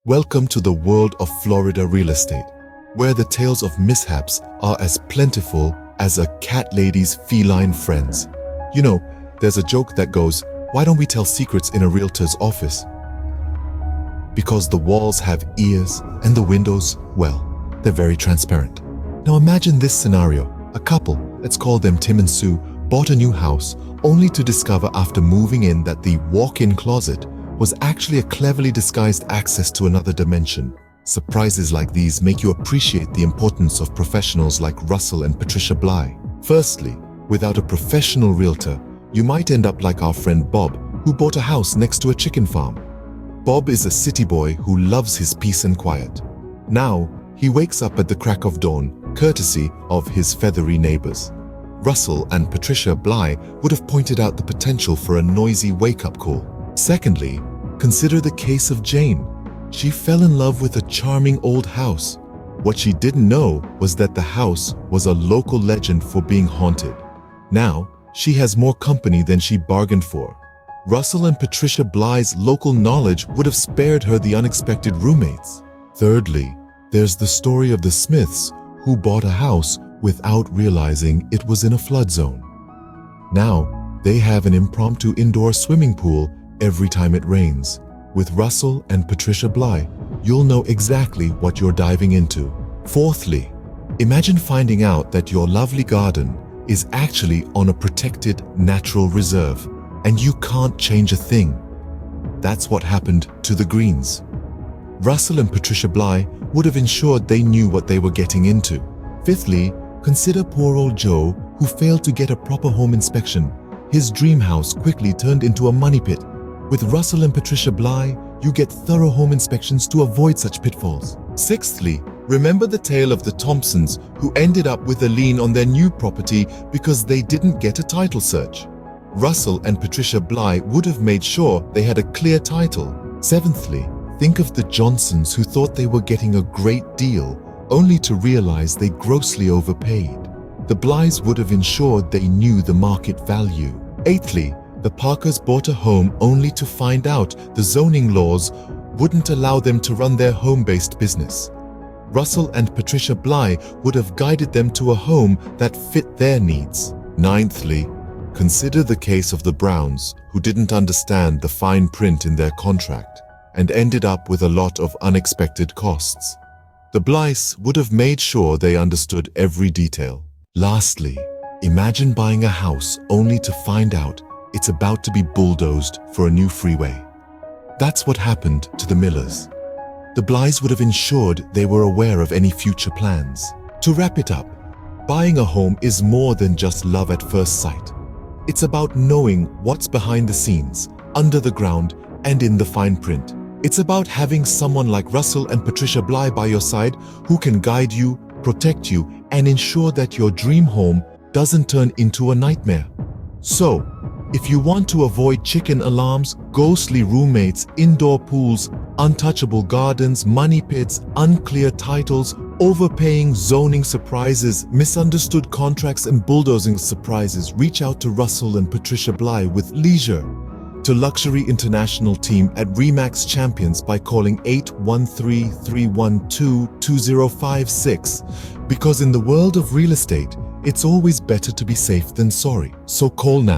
Welcome to the world of Florida real estate, where the tales of mishaps are as plentiful as a cat lady's feline friends. You know, there's a joke that goes, why don't we tell secrets in a realtor's office? Because the walls have ears and the windows, well, they're very transparent. Now imagine this scenario. A couple, let's call them Tim and Sue, bought a new house only to discover after moving in that the walk-in closet was actually a cleverly disguised access to another dimension. Surprises like these make you appreciate the importance of professionals like Russell and Patricia Bly. Firstly, without a professional realtor, you might end up like our friend Bob, who bought a house next to a chicken farm. Bob is a city boy who loves his peace and quiet. Now, he wakes up at the crack of dawn, courtesy of his feathery neighbors. Russell and Patricia Bly would have pointed out the potential for a noisy wake-up call. Secondly, consider the case of Jane. She fell in love with a charming old house. What she didn't know was that the house was a local legend for being haunted. Now, she has more company than she bargained for. Russell and Patricia Bly's local knowledge would have spared her the unexpected roommates. Thirdly, there's the story of the Smiths, who bought a house without realizing it was in a flood zone. Now, they have an impromptu indoor swimming pool every time it rains. With Russell and Patricia Bly, you'll know exactly what you're diving into. Fourthly, imagine finding out that your lovely garden is actually on a protected natural reserve and you can't change a thing. That's what happened to the Greens. Russell and Patricia Bly would have ensured they knew what they were getting into. Fifthly, consider poor old Joe, who failed to get a proper home inspection. His dream house quickly turned into a money pit. With Russell and Patricia Bly, you get thorough home inspections to avoid such pitfalls. Sixthly, remember the tale of the Thompsons, who ended up with a lien on their new property because they didn't get a title search. Russell and Patricia Bly would have made sure they had a clear title. Seventhly, think of the Johnsons, who thought they were getting a great deal, only to realize they grossly overpaid. The Blys would have ensured they knew the market value. Eighthly, the Parkers bought a home only to find out the zoning laws wouldn't allow them to run their home-based business. Russell and Patricia Bly would have guided them to a home that fit their needs. Ninthly, consider the case of the Browns, who didn't understand the fine print in their contract and ended up with a lot of unexpected costs. The Blys would have made sure they understood every detail. Lastly, imagine buying a house only to find out it's about to be bulldozed for a new freeway. That's what happened to the Millers. The Blys would have ensured they were aware of any future plans. To wrap it up, buying a home is more than just love at first sight. It's about knowing what's behind the scenes, under the ground, and in the fine print. It's about having someone like Russell and Patricia Bly by your side who can guide you, protect you, and ensure that your dream home doesn't turn into a nightmare. So, if you want to avoid chicken alarms, ghostly roommates, indoor pools, untouchable gardens, money pits, unclear titles, overpaying, zoning surprises, misunderstood contracts, and bulldozing surprises, reach out to Russell and Patricia Bly with leisure. To Luxury International Team at RE/MAX Champions by calling 813-312-2056. Because in the world of real estate, it's always better to be safe than sorry. So call now.